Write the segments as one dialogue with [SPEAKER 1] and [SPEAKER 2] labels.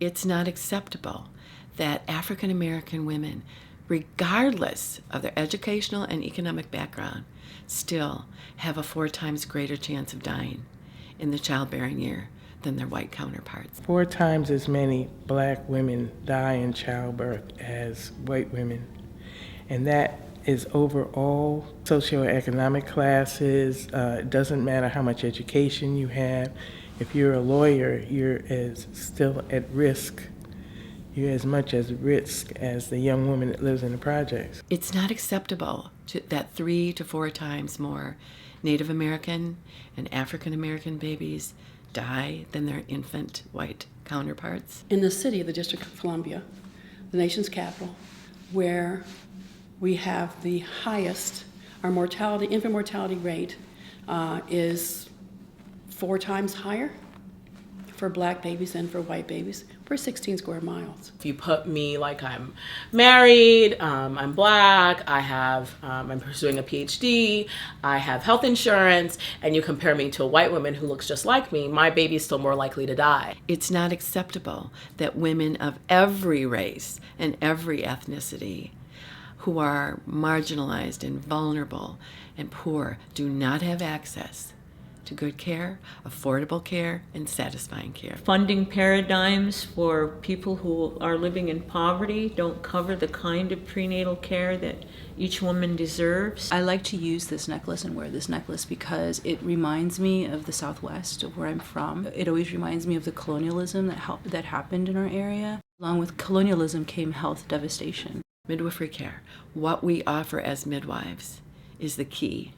[SPEAKER 1] It's not acceptable that African American women, regardless of their educational and economic background, still have a 4 times greater chance of dying in the childbearing year than their white counterparts.
[SPEAKER 2] 4 times as many black women die in childbirth as white women. And that is over all socioeconomic classes. It doesn't matter how much education you have. If you're a lawyer, you're still at risk. You're as much at risk as the young woman that lives in the projects.
[SPEAKER 1] It's not acceptable that 3 to 4 times more Native American and African American babies die than their infant white counterparts.
[SPEAKER 3] In the city of the District of Columbia, the nation's capital, where we have the highest, our infant mortality rate is 4 times higher for black babies than for white babies per 16 square miles.
[SPEAKER 4] If you put me like I'm married, I'm black, I'm pursuing a PhD, I have health insurance, and you compare me to a white woman who looks just like me, my baby's still more likely to die.
[SPEAKER 1] It's not acceptable that women of every race and every ethnicity who are marginalized and vulnerable and poor do not have access to good care, affordable care, and satisfying care.
[SPEAKER 5] Funding paradigms for people who are living in poverty don't cover the kind of prenatal care that each woman deserves.
[SPEAKER 6] I like to use this necklace and wear this necklace because it reminds me of the Southwest, of where I'm from. It always reminds me of the colonialism that happened in our area. Along with colonialism came health devastation.
[SPEAKER 1] Midwifery care, what we offer as midwives, is the key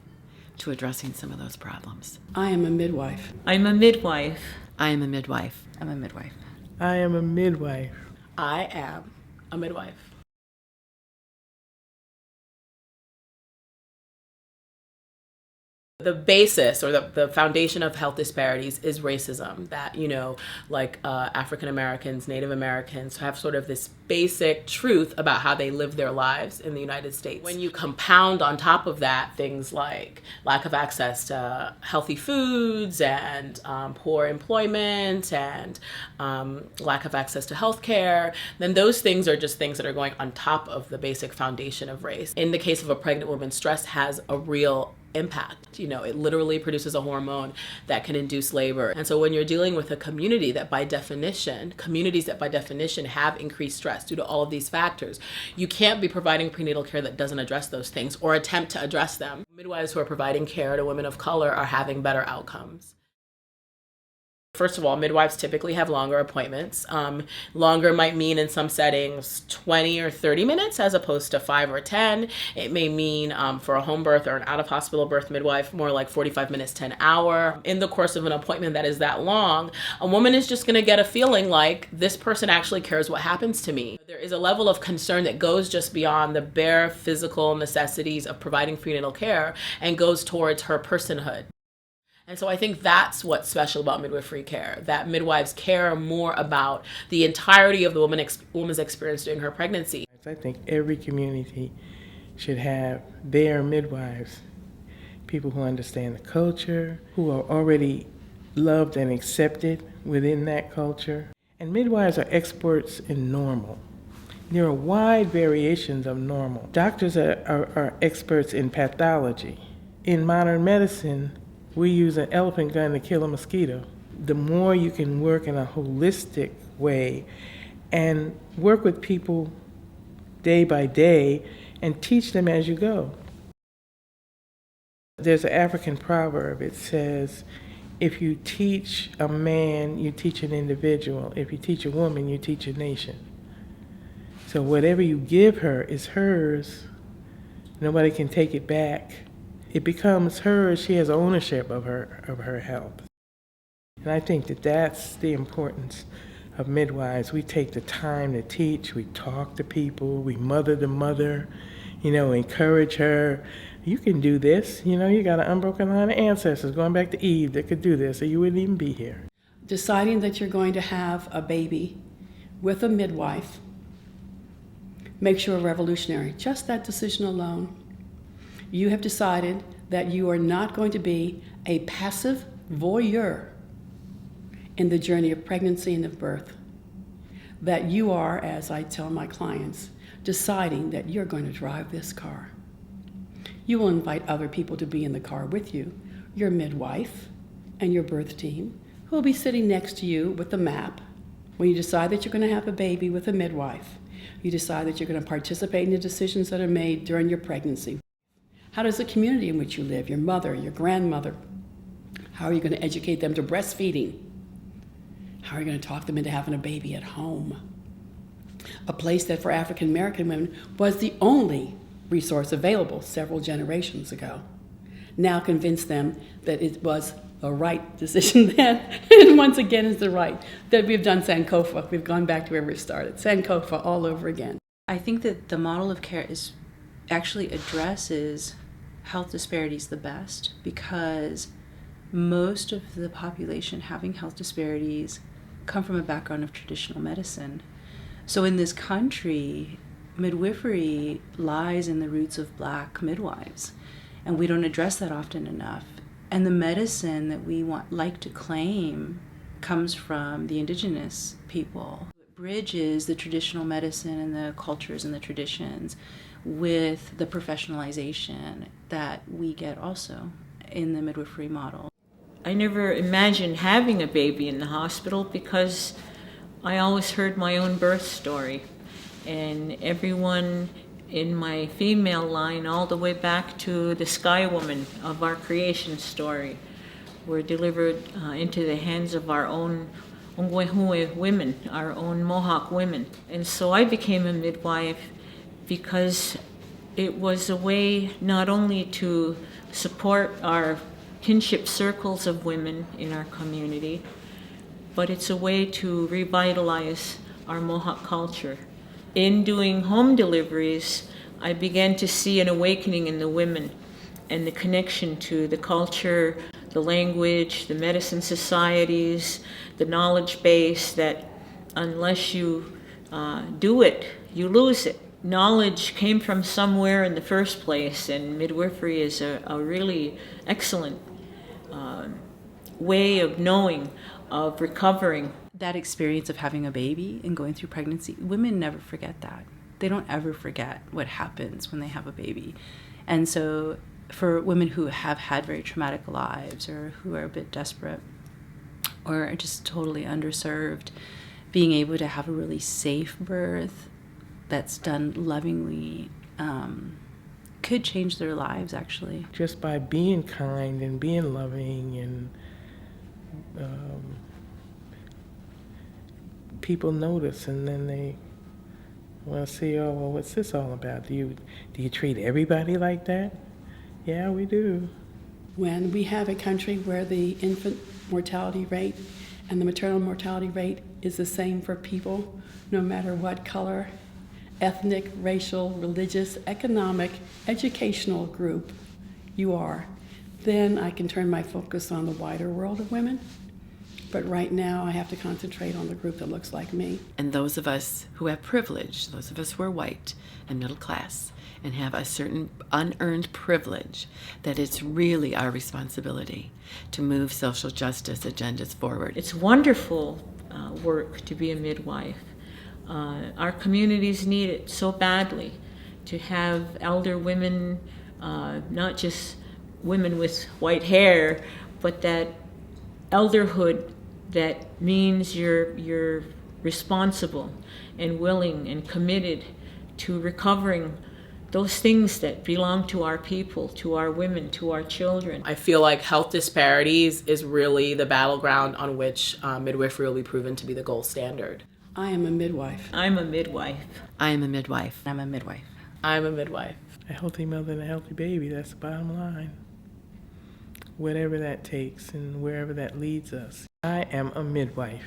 [SPEAKER 1] to addressing some of those problems.
[SPEAKER 3] I am a midwife.
[SPEAKER 5] I'm a midwife.
[SPEAKER 1] I am a midwife.
[SPEAKER 6] I'm a midwife.
[SPEAKER 2] I am a midwife.
[SPEAKER 4] I am a midwife. The basis or the foundation of health disparities is racism, that, African Americans, Native Americans have sort of this basic truth about how they live their lives in the United States. When you compound on top of that things like lack of access to healthy foods and poor employment and lack of access to health care, then those things are just things that are going on top of the basic foundation of race. In the case of a pregnant woman, stress has a real impact. It literally produces a hormone that can induce labor. And so when you're dealing with a communities that by definition have increased stress due to all of these factors, you can't be providing prenatal care that doesn't address those things or attempt to address them. Midwives who are providing care to women of color are having better outcomes. First of all, midwives typically have longer appointments. Longer might mean in some settings 20 or 30 minutes as opposed to 5 or 10. It may mean for a home birth or an out-of-hospital birth midwife, more like 45 minutes to an hour. In the course of an appointment that is that long, a woman is just going to get a feeling like this person actually cares what happens to me. There is a level of concern that goes just beyond the bare physical necessities of providing prenatal care and goes towards her personhood. And so I think that's what's special about midwifery care, that midwives care more about the entirety of the woman's experience during her pregnancy.
[SPEAKER 2] I think every community should have their midwives, people who understand the culture, who are already loved and accepted within that culture. And midwives are experts in normal. There are wide variations of normal. Doctors are experts in pathology. In modern medicine, we use an elephant gun to kill a mosquito. The more you can work in a holistic way and work with people day by day and teach them as you go. There's an African proverb. It says, if you teach a man, you teach an individual. If you teach a woman, you teach a nation. So whatever you give her is hers. Nobody can take it back. It becomes hers. She has ownership of her health. And I think that that's the importance of midwives. We take the time to teach. We talk to people. We mother the mother, encourage her. You can do this. You got an unbroken line of ancestors going back to Eve that could do this, or you wouldn't even be here.
[SPEAKER 3] Deciding that you're going to have a baby with a midwife makes you a revolutionary. Just that decision alone. You have decided that you are not going to be a passive voyeur in the journey of pregnancy and of birth. that you are, as I tell my clients, deciding that you're going to drive this car. You will invite other people to be in the car with you, your midwife and your birth team, who will be sitting next to you with the map. When you decide that you're going to have a baby with a midwife, you decide that you're going to participate in the decisions that are made during your pregnancy. How does the community in which you live, your mother, your grandmother, how are you going to educate them to breastfeeding? How are you going to talk them into having a baby at home? A place that for African American women was the only resource available several generations ago. Now convince them that it was the right decision then, and once again is the right. That we've done Sankofa, we've gone back to where we started. Sankofa all over again.
[SPEAKER 6] I think that the model of care actually addresses health disparities the best, because most of the population having health disparities come from a background of traditional medicine. So in this country, midwifery lies in the roots of Black midwives, and we don't address that often enough. And the medicine that we like to claim comes from the indigenous people. It bridges the traditional medicine and the cultures and the traditions with the professionalization that we get also in the midwifery model.
[SPEAKER 5] I never imagined having a baby in the hospital because I always heard my own birth story. And everyone in my female line, all the way back to the Sky Woman of our creation story, were delivered into the hands of our own Ongwehue women, our own Mohawk women. And so I became a midwife because it was a way not only to support our kinship circles of women in our community, but it's a way to revitalize our Mohawk culture. In doing home deliveries, I began to see an awakening in the women and the connection to the culture, the language, the medicine societies, the knowledge base, that unless you do it, you lose it. Knowledge came from somewhere in the first place, and midwifery is a really excellent way of knowing, of recovering.
[SPEAKER 6] That experience of having a baby and going through pregnancy, women never forget that. They don't ever forget what happens when they have a baby. And so for women who have had very traumatic lives, or who are a bit desperate, or are just totally underserved, being able to have a really safe birth that's done lovingly could change their lives, actually.
[SPEAKER 2] Just by being kind and being loving, and people notice, and then they see, oh, well, what's this all about? Do you treat everybody like that? Yeah, we do.
[SPEAKER 3] When we have a country where the infant mortality rate and the maternal mortality rate is the same for people, no matter what color, ethnic, racial, religious, economic, educational group you are, then I can turn my focus on the wider world of women. But right now I have to concentrate on the group that looks like me.
[SPEAKER 1] And those of us who have privilege, those of us who are white and middle class and have a certain unearned privilege, that it's really our responsibility to move social justice agendas forward.
[SPEAKER 5] It's wonderful work to be a midwife. Our communities need it so badly, to have elder women, not just women with white hair, but that elderhood that means you're responsible and willing and committed to recovering those things that belong to our people, to our women, to our children.
[SPEAKER 4] I feel like health disparities is really the battleground on which midwifery will be proven to be the gold standard.
[SPEAKER 3] I am a midwife.
[SPEAKER 5] I'm a midwife.
[SPEAKER 1] I am a midwife.
[SPEAKER 6] I'm a midwife.
[SPEAKER 4] I'm a midwife.
[SPEAKER 2] A healthy mother and a healthy baby, that's the bottom line. Whatever that takes and wherever that leads us. I am a midwife.